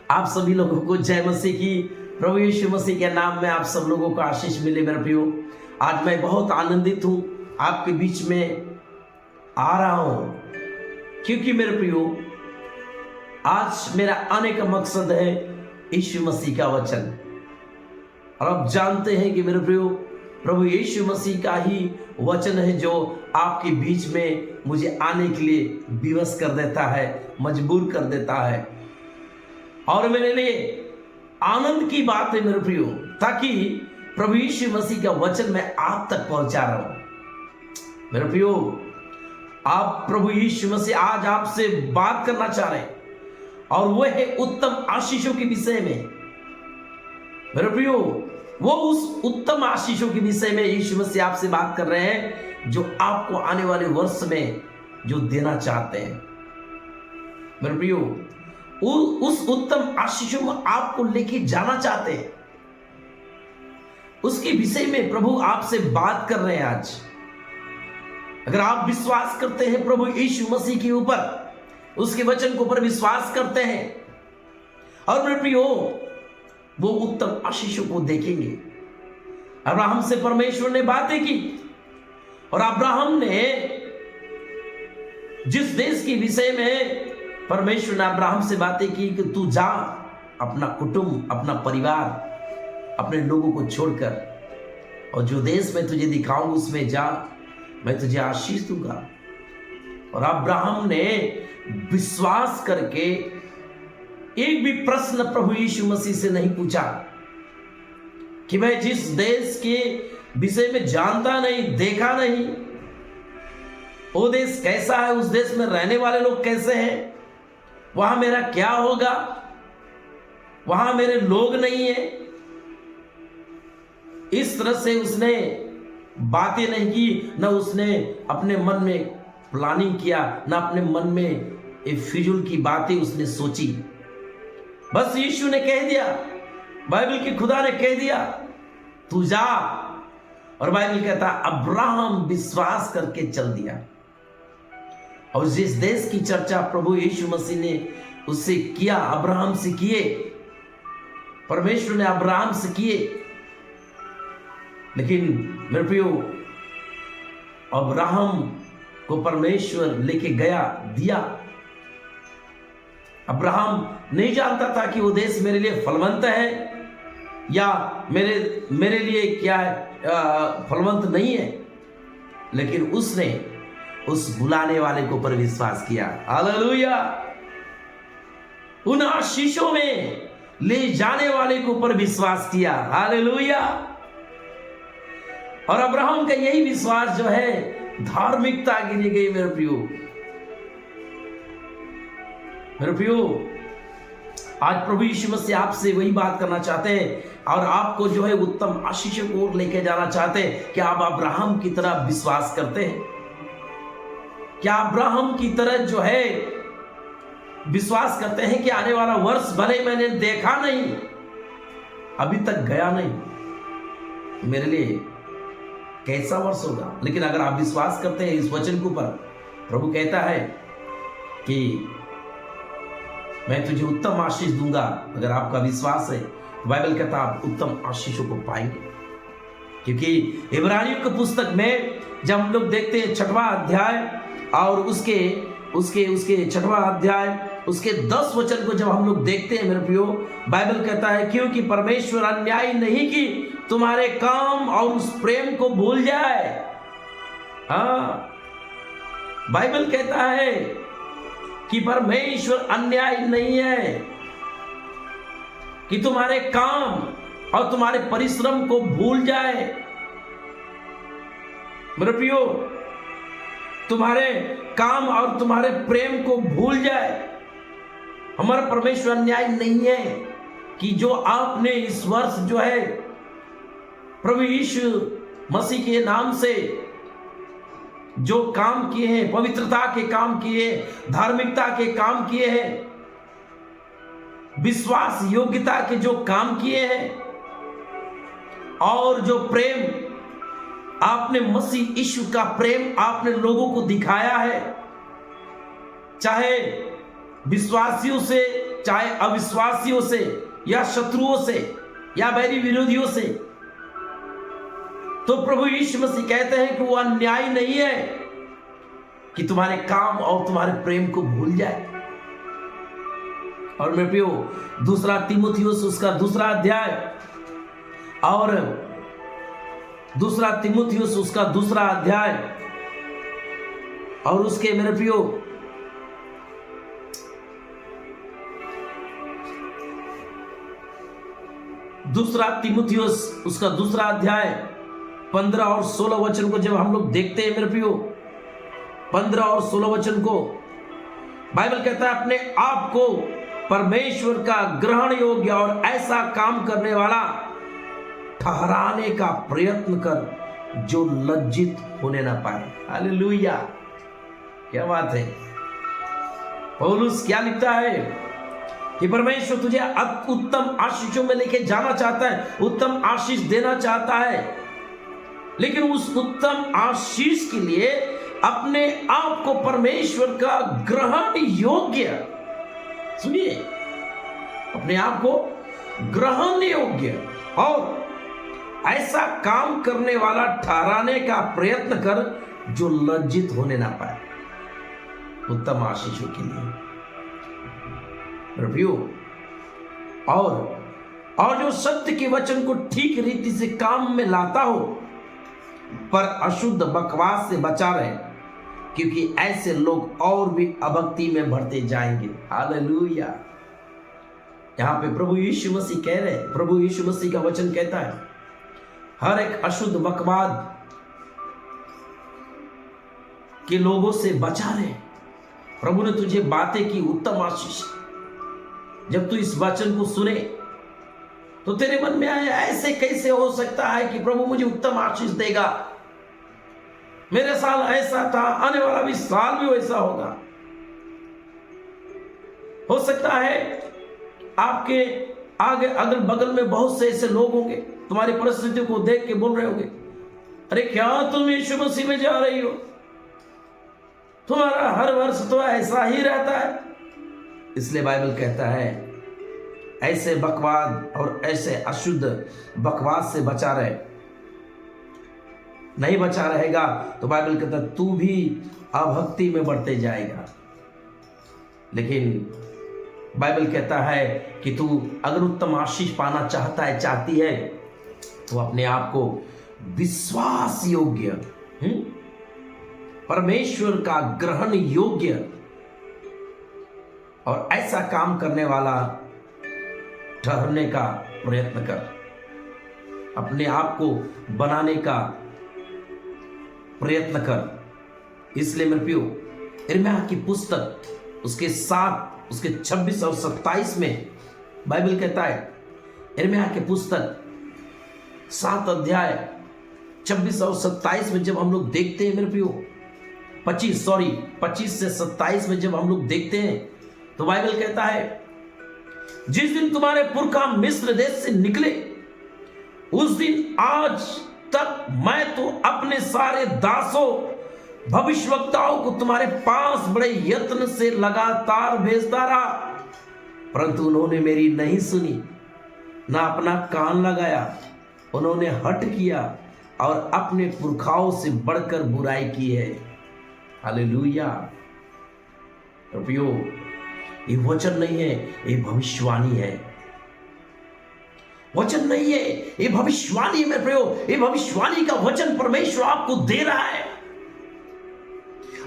आप सभी लोगों को जय मसीह की। प्रभु यीशु मसीह के नाम में आप सब लोगों को आशीष मिले मेरे प्रियो। आज मैं बहुत आनंदित हूँ आपके बीच में आ रहा हूँ, क्योंकि मेरे प्रियो आज मेरा आने का मकसद है यीशु मसीह का वचन। और आप जानते हैं कि मेरे प्रियो प्रभु यीशु मसीह का ही वचन है जो आपके बीच में मुझे आने के लिए विवश कर देता है, मजबूर कर देता है। और मेरे लिए आनंद की बात है मेरे प्रियो, ताकि प्रभु यीशु मसीह का वचन मैं आप तक पहुंचा रहा हूं। मेरे प्रियो आप प्रभु यीशु मसीह आज आपसे बात करना चाह रहे हैं, और वह है उत्तम आशीषों के विषय में। मेरे प्रियो वो उस उत्तम आशीषों के विषय में यीशु मसीह आपसे बात कर रहे हैं जो आपको आने वाले वर्ष में जो देना चाहते हैं। मेरे प्रियो उस उत्तम आशीषों में आपको लेके जाना चाहते हैं, उसके विषय में प्रभु आपसे बात कर रहे हैं आज। अगर आप विश्वास करते हैं प्रभु यीशु मसीह के ऊपर, उसके वचन के ऊपर विश्वास करते हैं, और मेरे प्रियो वो उत्तम आशीषों को देखेंगे। अब्राहम से परमेश्वर ने बातें की, और अब्राहम ने जिस देश के विषय में परमेश्वर ने अब्राहम से बातें की कि तू जा, अपना कुटुंब, अपना परिवार, अपने लोगों को छोड़कर, और जो देश मैं तुझे दिखाऊंगा उसमें जा, मैं तुझे आशीष दूंगा। और अब्राहम ने विश्वास करके एक भी प्रश्न प्रभु यीशु मसीह से नहीं पूछा कि मैं जिस देश के विषय में जानता नहीं, देखा नहीं, वो देश कैसा है, उस देश में रहने वाले लोग कैसे हैं, वहां मेरा क्या होगा, वहां मेरे लोग नहीं है, इस तरह से उसने बातें नहीं की। न उसने अपने मन में प्लानिंग किया, न अपने मन में एक फिजूल की बातें उसने सोची। बस यीशु ने कह दिया, बाइबल की खुदा ने कह दिया तू जा, और बाइबल कहता अब्राहम विश्वास करके चल दिया। और जिस देश की चर्चा प्रभु यीशु मसीह ने उससे किया, अब्राहम से किए, परमेश्वर ने अब्राहम से किए, लेकिन मेरे प्रियो अब्राहम को परमेश्वर लेके गया, दिया। अब्राहम नहीं जानता था कि वो देश मेरे लिए फलवंत है या मेरे लिए क्या फलवंत नहीं है, लेकिन उसने उस बुलाने वाले को पर विश्वास किया। हालेलुया। उन आशीषों में ले जाने वाले को पर विश्वास किया। हालेलुया। और अब्राहम का यही विश्वास जो है धार्मिकता गिनी गई। मेरे प्रियो आज प्रभु यीशु मसीह आपसे वही बात करना चाहते हैं, और आपको जो है उत्तम आशीषों को लेके जाना चाहते हैं। क्या आप अब्राहम की तरह विश्वास करते हैं? क्या अब्राहम की तरह जो है विश्वास करते हैं कि आने वाला वर्ष भले मैंने देखा नहीं, अभी तक गया नहीं, मेरे लिए कैसा वर्ष होगा, लेकिन अगर आप विश्वास करते हैं इस वचन के ऊपर, प्रभु कहता है कि मैं तुझे उत्तम आशीष दूंगा। अगर आपका विश्वास है, बाइबल कहता है आप उत्तम आशीषों को पाएंगे। क्योंकि इब्रानियों की पुस्तक में जब हम लोग देखते हैं 6वां अध्याय और उसके 6वां अध्याय उसके 10 वचन को जब हम लोग देखते हैं मेरे प्रियो, बाइबल कहता है क्योंकि परमेश्वर अन्याय नहीं कि तुम्हारे काम और उस प्रेम को भूल जाए। हाँ, बाइबल कहता है कि परमेश्वर अन्याय नहीं है कि तुम्हारे काम और तुम्हारे परिश्रम को भूल जाए। मेरे प्रियो तुम्हारे काम और तुम्हारे प्रेम को भूल जाए। हमारा परमेश्वर अन्याय नहीं है कि जो आपने इस वर्ष जो है प्रभु यीशु मसीह के नाम से जो काम किए हैं, पवित्रता के काम किए, धार्मिकता के काम किए हैं, विश्वास योग्यता के जो काम किए हैं, और जो प्रेम आपने मसीह यीशु का प्रेम आपने लोगों को दिखाया है, चाहे विश्वासियों से चाहे अविश्वासियों से या शत्रुओं से या बैरी विरोधियों से, तो प्रभु यीशु मसीह कहते हैं कि वो अन्याय नहीं है कि तुम्हारे काम और तुम्हारे प्रेम को भूल जाए। और मेरे प्रियो, दूसरा तीमुथियुस उसका दूसरा अध्याय और दूसरा तीमुथियुस उसका दूसरा अध्याय और उसके मेरे प्रियो दूसरा तीमुथियुस उसका दूसरा अध्याय 15 और 16 वचन को जब हम लोग देखते हैं मेरे प्रियो, 15 और 16 वचन को बाइबल कहता है, अपने आप को परमेश्वर का ग्रहण योग्य और ऐसा काम करने वाला ठहराने का प्रयत्न कर जो लज्जित होने ना पाए। हालेलुया, क्या बात है। पौलुस क्या लिखता है कि परमेश्वर तुझे उत्तम आशीषों में लेके जाना चाहता है, उत्तम आशीष देना चाहता है, लेकिन उस उत्तम आशीष के लिए अपने आप को परमेश्वर का ग्रहण योग्य, सुनिए, अपने आप को ग्रहण योग्य और ऐसा काम करने वाला ठहराने का प्रयत्न कर जो लज्जित होने ना पाए, उत्तम आशीषों के लिए रिव्यू। और जो सत्य के वचन को ठीक रीति से काम में लाता हो, पर अशुद्ध बकवास से बचा रहे, क्योंकि ऐसे लोग और भी अभक्ति में बढ़ते जाएंगे। हालेलुया। यहां पे प्रभु यीशु मसीह कह रहे हैं, प्रभु यीशु मसीह का वचन कहता है, हर एक अशुद्ध बकवाद के लोगों से बचा रहे। प्रभु ने तुझे बातें की, उत्तम आशीष। जब तू इस वचन को सुने तो तेरे मन में आए, ऐसे कैसे हो सकता है कि प्रभु मुझे उत्तम आशीष देगा, मेरे साल ऐसा था, आने वाला भी साल भी वैसा होगा। हो सकता है आपके आगे अगल बगल में बहुत से ऐसे लोग होंगे, तुम्हारी परिस्थितियों को देख के बोल रहे होंगे, अरे क्या तुम यीशु मसीह में जा रही हो, तुम्हारा हर वर्ष तो ऐसा ही रहता है। इसलिए बाइबल कहता है ऐसे बकवाद और ऐसे अशुद्ध बकवाद से बचा रहे। नहीं बचा रहेगा तो बाइबल कहता है तू भी अभक्ति में बढ़ते जाएगा। लेकिन बाइबल कहता है कि तू अगर उत्तम आशीष पाना चाहता है, चाहती है, तो अपने आप को विश्वास योग्य, परमेश्वर का ग्रहण योग्य और ऐसा काम करने वाला ठहरने का प्रयत्न कर, अपने आप को बनाने का प्रयत्न कर। इसलिए मेरे प्रियो, यिर्मयाह की पुस्तक उसके 7, उसके 26 और 27 में बाइबल कहता है, यिर्मयाह की पुस्तक 7 अध्याय 26 और 27 में जब हम लोग देखते हैं मेरे प्रियो, 25 से 27 में जब हम लोग देखते हैं तो बाइबल कहता है, जिस दिन तुम्हारे पुरखा मिस्र देश से निकले उस दिन आज तक मैं तो अपने सारे दासों भविष्यवक्ताओं को तुम्हारे पास बड़े यत्न से लगातार भेजता रहा, परंतु उन्होंने मेरी नहीं सुनी, ना अपना कान लगाया। उन्होंने हठ किया और अपने पुरखाओं से बढ़कर बुराई की है। हालेलुया। प्रियो, ये वचन नहीं है, ये भविष्यवाणी है। वचन नहीं है, ये भविष्यवाणी है मेरे प्रियो। ये भविष्यवाणी का वचन परमेश्वर आपको दे रहा है।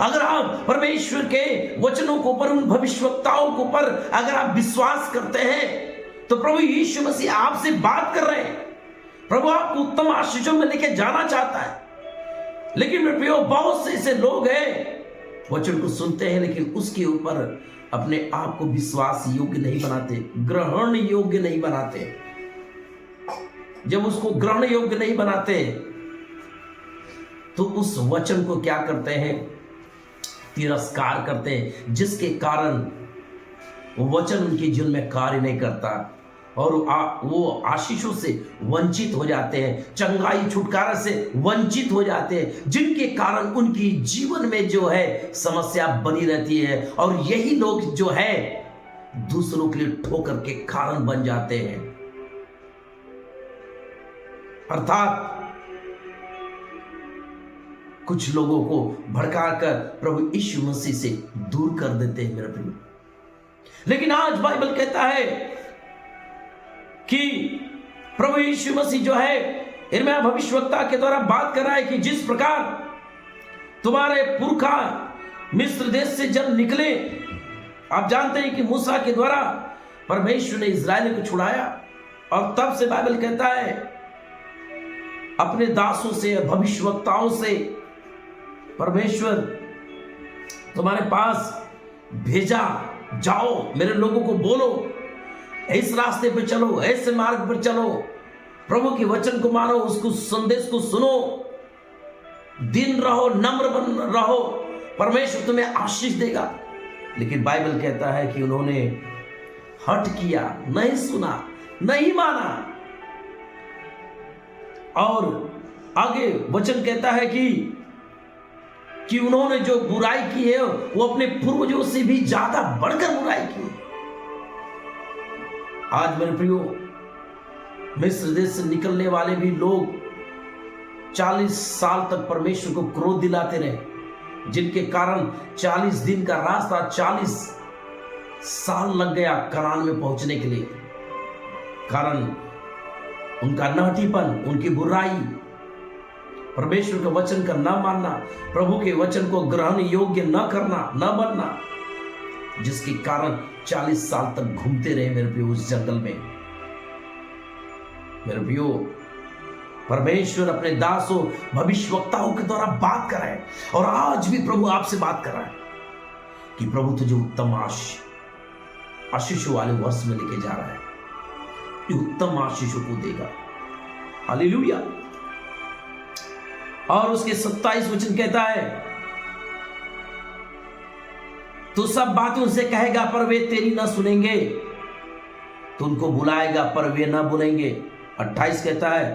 अगर आप परमेश्वर के वचनों को पर, उन भविष्यवक्ताओं को पर अगर आप विश्वास करते हैं तो प्रभु यीशु मसीह आपसे बात कर रहे हैं। प्रभु आपको उत्तम आशीषों में लेके जाना चाहता है। लेकिन मेरे प्रियो, बहुत से ऐसे लोग हैं वचन को सुनते हैं लेकिन उसके ऊपर अपने आप को विश्वास योग्य नहीं बनाते, ग्रहण योग्य नहीं बनाते। जब उसको ग्रहण योग्य नहीं बनाते तो उस वचन को क्या करते हैं? तिरस्कार करते हैं, जिसके कारण वो वचन उनके जीवन में कार्य नहीं करता और वो आशीषों से वंचित हो जाते हैं, चंगाई छुटकारा से वंचित हो जाते हैं, जिनके कारण उनकी जीवन में जो है समस्या बनी रहती है। और यही लोग जो है दूसरों के लिए ठोकर के कारण बन जाते हैं, अर्थात कुछ लोगों को भड़काकर प्रभु यीशु मसीह से दूर कर देते हैं मेरे प्रियो। लेकिन आज बाइबल कहता है कि प्रभु यीशु मसीह जो है यिर्मयाह भविष्यवक्ता के द्वारा बात कर रहा है कि जिस प्रकार तुम्हारे पुरखा मिस्र देश से जब निकले, आप जानते हैं कि मूसा के द्वारा परमेश्वर ने इस्राएल को छुड़ाया, और तब से बाइबल कहता है अपने दासों से, भविष्यवक्ताओं से परमेश्वर तुम्हारे पास भेजा, जाओ मेरे लोगों को बोलो, इस रास्ते पर चलो, ऐसे मार्ग पर चलो, प्रभु के वचन को मानो, उसको संदेश को सुनो, दिन रहो, नम्र बन रहो, परमेश्वर तुम्हें आशीष देगा। लेकिन बाइबल कहता है कि उन्होंने हठ किया, नहीं सुना, नहीं माना, और आगे वचन कहता है कि उन्होंने जो बुराई की है वो अपने पूर्वजों से भी ज्यादा बढ़कर बुराई की। आज मेरे प्रियो, मिस्र देश से निकलने वाले भी लोग 40 साल तक परमेश्वर को क्रोध दिलाते रहे, जिनके कारण 40 दिन का रास्ता 40 साल लग गया कनान में पहुंचने के लिए। कारण उनका नाटीपन, उनकी बुराई, परमेश्वर के वचन का न मानना, प्रभु के वचन को ग्रहण योग्य न करना, न बनना, जिसके कारण 40 साल तक घूमते रहे मेरे प्रियो उस जंगल में। मेरे प्रियो, परमेश्वर अपने दासों भविष्यवक्ताओं के द्वारा बात कर रहा है, और आज भी प्रभु आपसे बात कर रहा है कि प्रभु तुझे उत्तम आशीषों वाले वर्ष में लेके जा रहा है, उत्तम आशीषों को देगा। हालेलुया। और उसके 27 वचन कहता है, तो सब बातें उनसे कहेगा पर वे तेरी ना सुनेंगे, तो उनको बुलाएगा पर वे ना बुलेंगे। 28 कहता है,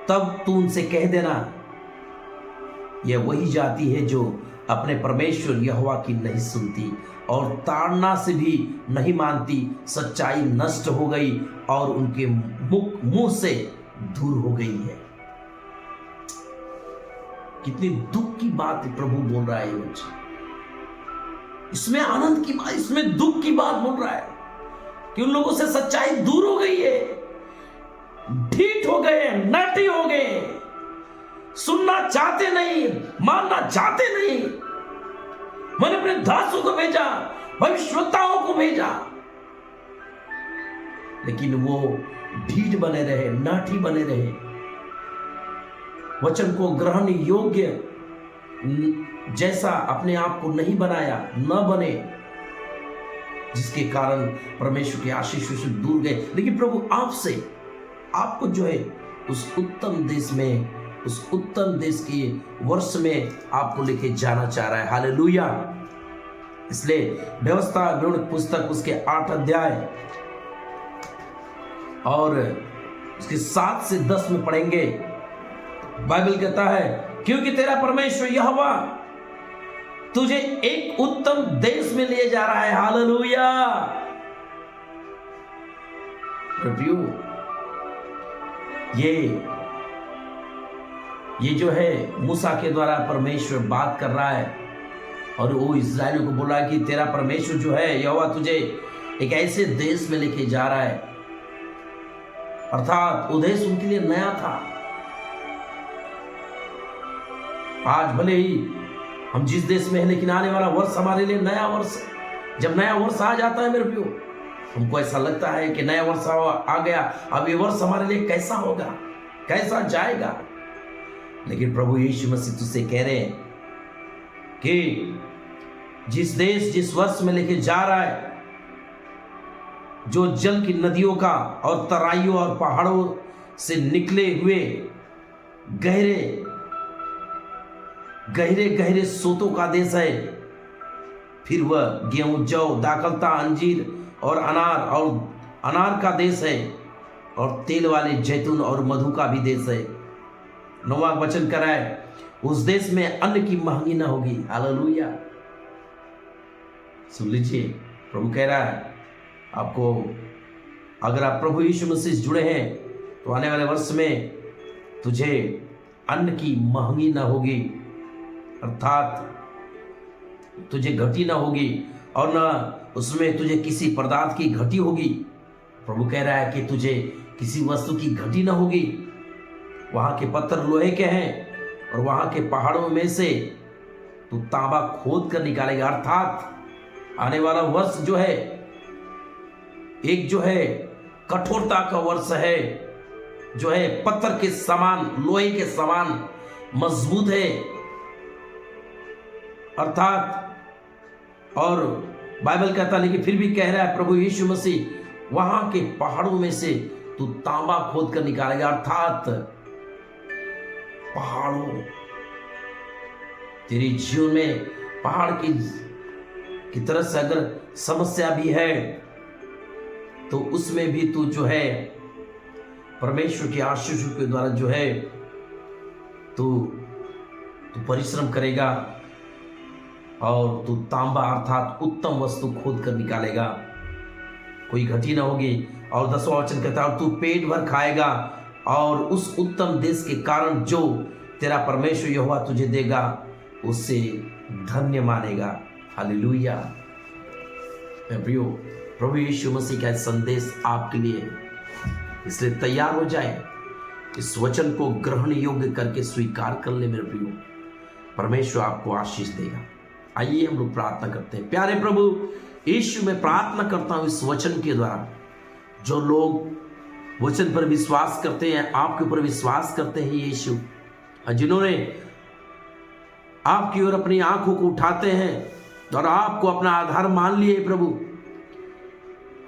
तब तू उनसे कह देना, यह वही जाति है जो अपने परमेश्वर यहोवा की नहीं सुनती और ताड़ना से भी नहीं मानती, सच्चाई नष्ट हो गई और उनके मुंह से दूर हो गई है। कितनी दुख की बात प्रभु बोल रहा है, इसमें आनंद की बात, इसमें दुख की बात बोल रहा है कि उन लोगों से सच्चाई दूर हो गई है, ढीठ हो गए, नटी हो गए, सुनना चाहते नहीं, मानना चाहते नहीं। मैंने अपने दासों को भेजा, भविष्यवक्ताओं को भेजा, लेकिन वो ढीठ बने रहे, नाठी बने रहे, वचन को ग्रहण योग्य जैसा अपने आप को नहीं बनाया, न बने, जिसके कारण परमेश्वर की आशीषों से दूर गए। लेकिन प्रभु आपसे, आपको जो है उस उत्तम देश में, उस उत्तम देश के वर्ष में आपको लेके जाना चाह रहा है। हालेलुया। इसलिए व्यवस्था विवरण पुस्तक उसके 8 अध्याय और उसके 7 से 10 में पढ़ेंगे। बाइबल कहता है, क्योंकि तेरा परमेश्वर यहोवा तुझे एक उत्तम देश में ले जा रहा है। हालेलुया। प्रियो, ये जो है मूसा के द्वारा परमेश्वर बात कर रहा है, और वो इस्राएलियों को बोल रहा है कि तेरा परमेश्वर जो है यहोवा तुझे एक ऐसे देश में लेके जा रहा है। अर्थात वो देश उनके लिए नया था। आज भले ही हम जिस देश में हैं, लेकिन आने वाला वर्ष हमारे लिए नया वर्ष है। जब नया वर्ष आ जाता है मेरे प्रियो, हमको ऐसा लगता है कि नया वर्ष आ गया, अब ये वर्ष हमारे लिए कैसा होगा, कैसा जाएगा। लेकिन प्रभु यीशु मसीह तुझसे कह रहे हैं कि जिस देश, जिस वर्ष में लेके जा रहा है, जो जल की नदियों का और तराइयों और पहाड़ों से निकले हुए गहरे गहरे गहरे सोतों का देश है, फिर वह गेहूं, जौ, दाखलता, अंजीर और अनार का देश है, और तेल वाले जैतून और मधु का भी देश है। 9वां वचन कह रहा है, उस देश में अन्न की महंगी ना होगी। हालेलुया। सुन लीजिए, प्रभु कह रहा है आपको, अगर आप प्रभु यीशु मसीह से जुड़े हैं तो आने वाले वर्ष में तुझे अन्न की महंगी ना होगी, अर्थात तुझे घटी ना होगी और ना उसमें तुझे किसी पदार्थ की घटी होगी। प्रभु कह रहा है कि तुझे किसी वस्तु की घटी ना होगी। वहां के पत्थर लोहे के हैं और वहां के पहाड़ों में से तू तांबा खोद कर निकालेगा। अर्थात आने वाला वर्ष जो है एक जो है कठोरता का वर्ष है, जो है पत्थर के समान, लोहे के समान मजबूत है। अर्थात, और बाइबल कहता है, लेकिन फिर भी कह रहा है प्रभु यीशु मसीह, वहां के पहाड़ों में से तू तांबा खोद कर निकालेगा। अर्थात पहाड़ों, तेरे जीवन में पहाड़ की तरह से अगर समस्या भी है तो उसमें भी तू जो है परमेश्वर की आशीषों के द्वारा जो है तू परिश्रम करेगा और तू तांबा अर्थात उत्तम वस्तु खोद कर निकालेगा, कोई घटी ना होगी। और 10वां वचन कहता है, और तू पेट भर खाएगा और उस उत्तम देश के कारण जो तेरा परमेश्वर यहोवा तुझे देगा उससे धन्य मानेगा। हालेलुया। मैं प्रियो, प्रभु यीशु मसीह का संदेश आपके लिए है, इसलिए तैयार हो जाए, इस वचन को ग्रहण योग्य करके स्वीकार कर ले। मेरे प्रियो, परमेश्वर आपको आशीष देगा। आइए हम लोग प्रार्थना करते हैं। प्यारे प्रभु यीशु, मैं प्रार्थना करता हूं इस वचन के द्वारा जो लोग वचन पर विश्वास करते हैं, आपके ऊपर विश्वास करते हैं यीशु, जिन्होंने आपकी ओर अपनी आंखों को उठाते हैं और आपको अपना आधार मान लिए प्रभु,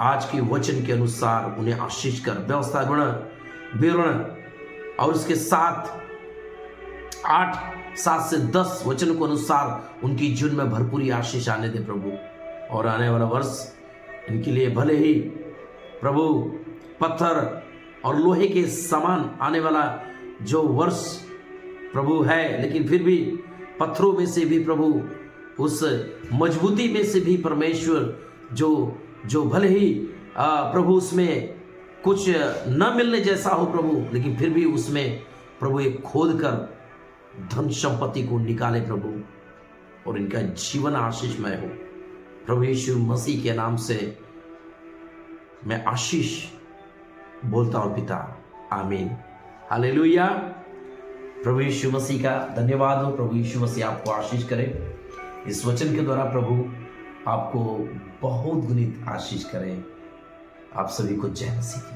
आज के वचन के अनुसार उन्हें आशीष कर, व्यवस्था विवरण और उसके साथ 8, 7 से 10 वचन को अनुसार उनकी जीवन में भरपूरी आशीष आने दे प्रभु। और आने वाला वर्ष इनके लिए भले ही प्रभु पत्थर और लोहे के समान आने वाला जो वर्ष प्रभु है, लेकिन फिर भी पत्थरों में से भी प्रभु, उस मजबूती में से भी परमेश्वर जो भले ही प्रभु उसमें कुछ न मिलने जैसा हो प्रभु, लेकिन फिर भी उसमें प्रभु एक खोद कर धन संपत्ति को निकाले प्रभु, और इनका जीवन आशीषमय हो। प्रभु यीशु मसीह के नाम से मैं आशीष बोलता हूं पिता, आमीन। हालेलुया। प्रभु यीशु मसीह का धन्यवाद हो। प्रभु यीशु मसीह आपको आशीष करे। इस वचन के द्वारा प्रभु आपको बहुत गुणित आशीष करें। आप सभी को जय मसीह।